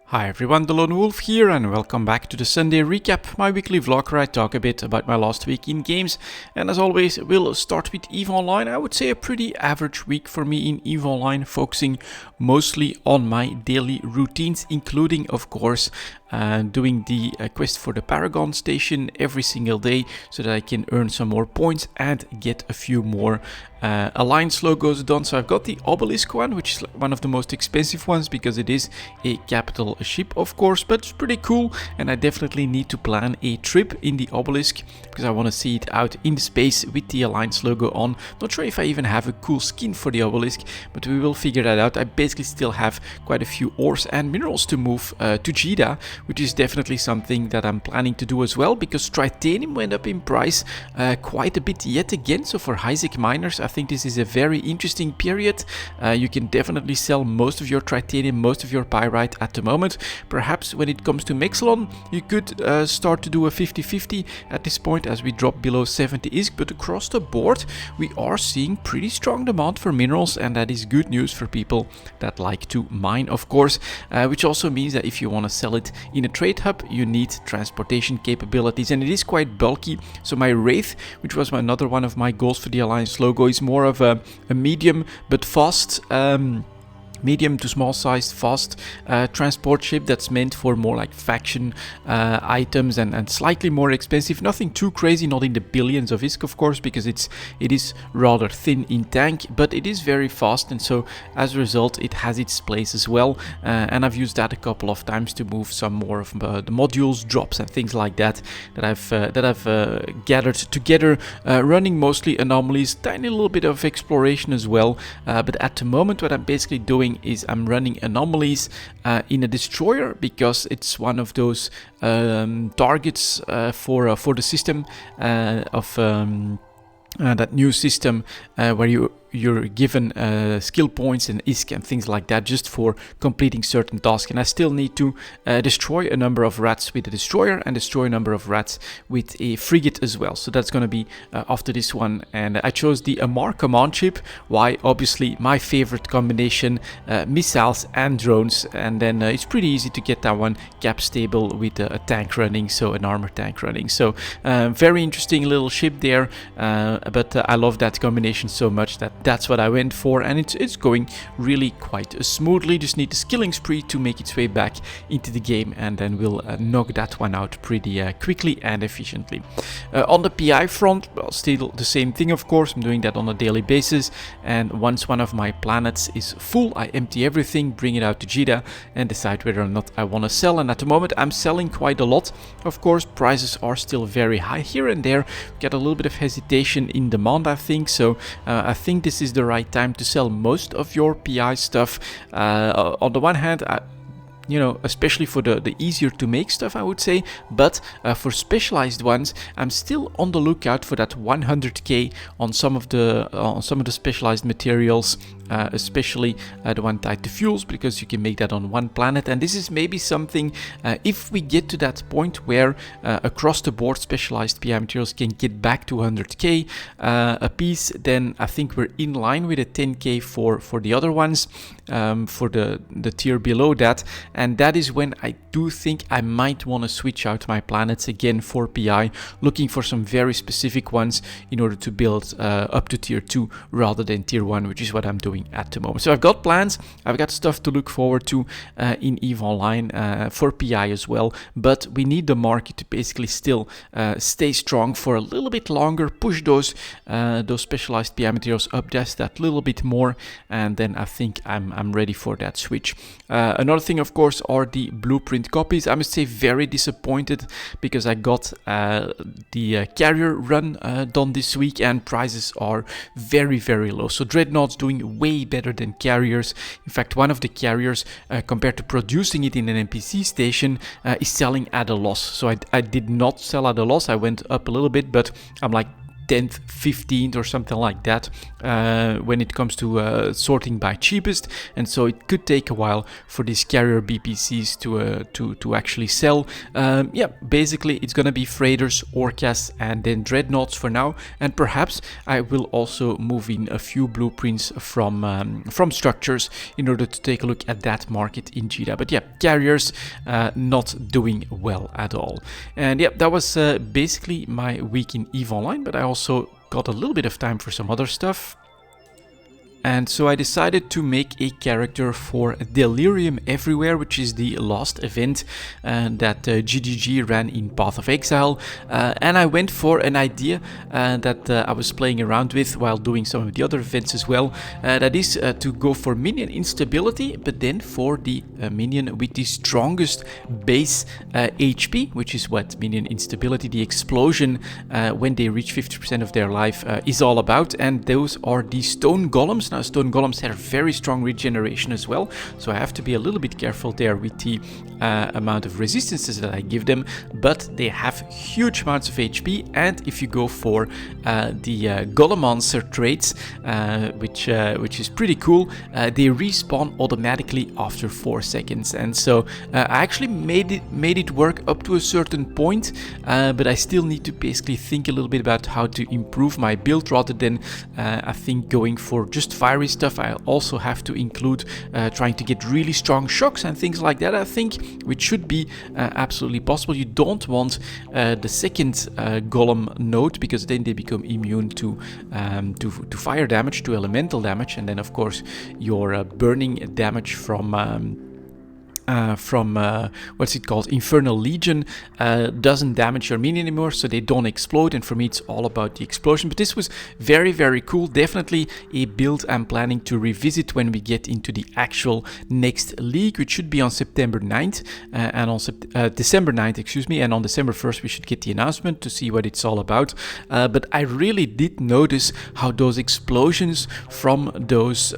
Hi everyone, delonewolf here and welcome back to the Sunday recap, my weekly vlog where I talk a bit about my last week in games. And as always, we'll start with EVE Online. I would say a pretty average week for me in EVE Online, focusing mostly on my daily routines, including of course doing the quest for the Paragon station every single day so that I can earn some more points and get a few more Alliance logos done. So I've got the Obelisk one, which is one of the most expensive ones because it is a capital ship, of course, but it's pretty cool. And I definitely need to plan a trip in the Obelisk because I want to see it out in space with the Alliance logo on. Not sure if I even have a cool skin for the Obelisk, but we will figure that out. I basically still have quite a few ores and minerals to move to Jeddah, which is definitely something that I'm planning to do as well because Tritanium went up in price quite a bit yet again. So for Isaac miners, I think this is a very interesting period. You can definitely sell most of your Tritanium, most of your Pyrite at the moment. Perhaps when it comes to Mexilon, you could start to do a 50-50 at this point as we drop below 70 ISK, but across the board we are seeing pretty strong demand for minerals, and that is good news for people that like to mine, of course, which also means that if you want to sell it in a trade hub, you need transportation capabilities, and it is quite bulky. So my Wraith, which was another one of my goals for the Alliance logo, is more of a medium but fast medium to small sized fast transport ship that's meant for more like faction items and slightly more expensive. Nothing too crazy, not in the billions of ISK of course, because it is rather thin in tank, but it is very fast, and so as a result it has its place as well. And I've used that a couple of times to move some more of the modules, drops and things like that I've gathered together, running mostly anomalies, tiny little bit of exploration as well. But at the moment what I'm basically doing is I'm running anomalies in a destroyer because it's one of those targets for the system of that new system where you're given skill points and ISK and things like that just for completing certain tasks. And I still need to destroy a number of rats with a destroyer and destroy a number of rats with a frigate as well. So that's going to be after this one. And I chose the Amar command ship. Why? Obviously my favorite combination, missiles and drones. And then it's pretty easy to get that one cap stable with a tank running, so an armor tank running. So very interesting little ship there. But I love that combination so much that that's what I went for, and it's going really quite smoothly. Just need the skilling spree to make its way back into the game, and then we'll knock that one out pretty quickly and efficiently. On the PI front, well, still the same thing of course. I'm doing that on a daily basis, and once one of my planets is full, I empty everything, bring it out to Jeddah, and decide whether or not I want to sell. And at the moment I'm selling quite a lot. Of course, prices are still very high here and there. Get a little bit of hesitation in demand, I think. So I think this is the right time to sell most of your PI stuff. On the one hand, you know, especially for the easier to make stuff, I would say, but for specialized ones, I'm still on the lookout for that 100k on some of the specialized materials, especially the one tied to fuels, because you can make that on one planet. And this is maybe something, if we get to that point where across the board specialized PI materials can get back to 100k a piece, then I think we're in line with a 10k for the other ones, for the tier below that. And that is when I do think I might want to switch out my planets again for PI, looking for some very specific ones in order to build up to tier 2 rather than tier 1, which is what I'm doing at the moment. So I've got plans, I've got stuff to look forward to in EVE Online for PI as well, but we need the market to basically still stay strong for a little bit longer, push those specialized PI materials up just that little bit more, and then I think I'm ready for that switch. Another thing, of course, are the blueprint copies. I must say very disappointed because I got the carrier run done this week, and prices are very, very low. So Dreadnought's doing way better than carriers. In fact, one of the carriers, compared to producing it in an NPC station, is selling at a loss. So I did not sell at a loss. I went up a little bit, but I'm like 10th, 15th or something like that when it comes to sorting by cheapest, and so it could take a while for these carrier BPCs to actually sell. Yeah, basically it's gonna be freighters, orcas, and then dreadnoughts for now, and perhaps I will also move in a few blueprints from structures in order to take a look at that market in Jeddah. But yeah, carriers not doing well at all. And yeah, that was basically my week in EVE Online, but I also got a little bit of time for some other stuff. And so I decided to make a character for Delirium Everywhere, which is the last event that GGG ran in Path of Exile. And I went for an idea that I was playing around with while doing some of the other events as well. That is to go for minion instability, but then for the minion with the strongest base HP, which is what minion instability, the explosion when they reach 50% of their life is all about. And those are the stone golems. Now, stone golems have very strong regeneration as well, so I have to be a little bit careful there with the amount of resistances that I give them, but they have huge amounts of HP, and if you go for the Golemonster traits, which is pretty cool, they respawn automatically after 4 seconds, and so I actually made it work up to a certain point, but I still need to basically think a little bit about how to improve my build rather than I think going for just fiery stuff. I also have to include trying to get really strong shocks and things like that, I think, which should be absolutely possible. You don't want the second golem node, because then they become immune to fire damage, to elemental damage, and then of course your burning damage from what's it called, Infernal Legion, doesn't damage your minion anymore, so they don't explode, and for me it's all about the explosion. But this was very, very cool. Definitely a build I'm planning to revisit when we get into the actual next league, which should be on September 9th, and on December 9th, excuse me, and on December 1st we should get the announcement to see what it's all about. But I really did notice how those explosions from those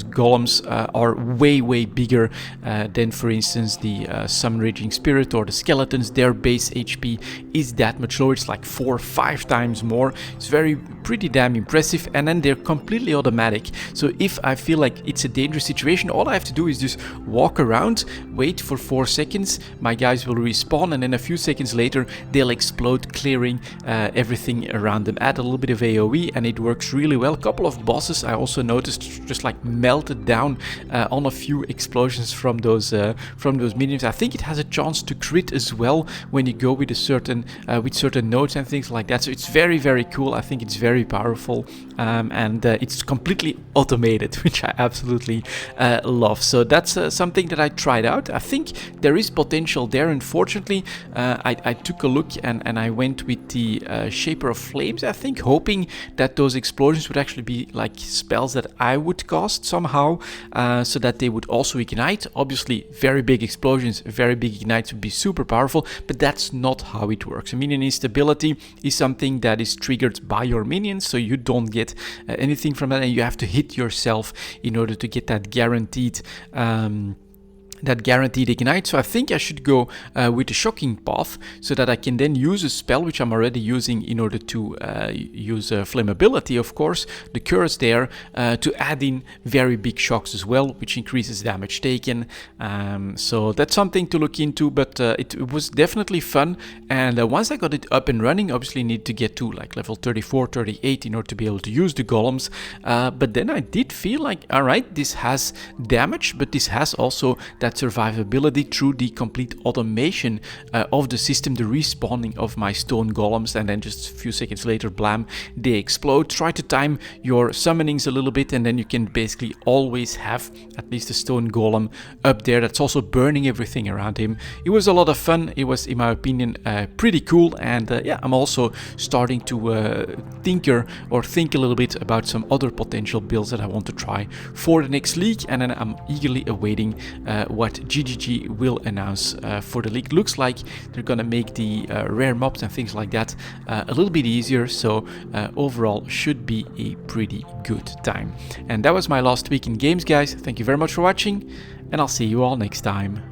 golems are way, way bigger than, for instance, the Summon Raging Spirit or the Skeletons. Their base HP is that much lower. It's like 4 or 5 times more. It's pretty damn impressive, and then they're completely automatic. So if I feel like it's a dangerous situation, all I have to do is just walk around, wait for 4 seconds, my guys will respawn, and then a few seconds later they'll explode, clearing everything around them. Add a little bit of AoE and it works really well. A couple of bosses I also noticed just like melted down on a few explosions from those minions. I think it has a chance to crit as well when you go with certain nodes and things like that. So it's very, very cool. I think it's very powerful, and it's completely automated, which I absolutely love. So that's something that I tried out. I think there is potential there. Unfortunately, I took a look and I went with the Shaper of Flames, I think, hoping that those explosions would actually be like spells that I would cast somehow, so that they would also ignite. Obviously, very big explosions, very big ignites would be super powerful, but that's not how it works. Minion instability is something that is triggered by your minions, so you don't get anything from that, and you have to hit yourself in order to get that guaranteed ignite. So I think I should go with the shocking path, so that I can then use a spell which I'm already using in order to use flammability, of course, the curse there, to add in very big shocks as well, which increases damage taken. So that's something to look into, but it was definitely fun. And once I got it up and running, obviously need to get to like level 34, 38 in order to be able to use the golems. But then I did feel like, all right, this has damage, but this has also that survivability through the complete automation of the system, the respawning of my stone golems, and then just a few seconds later, blam, they explode. Try to time your summonings a little bit, and then you can basically always have at least a stone golem up there that's also burning everything around him. It was a lot of fun. It was, in my opinion, pretty cool, and yeah, I'm also starting to think a little bit about some other potential builds that I want to try for the next league, and then I'm eagerly awaiting what GGG will announce for the league. Looks like they're gonna make the rare mobs and things like that a little bit easier, so overall should be a pretty good time. And that was my last week in games, guys. Thank you very much for watching, and I'll see you all next time.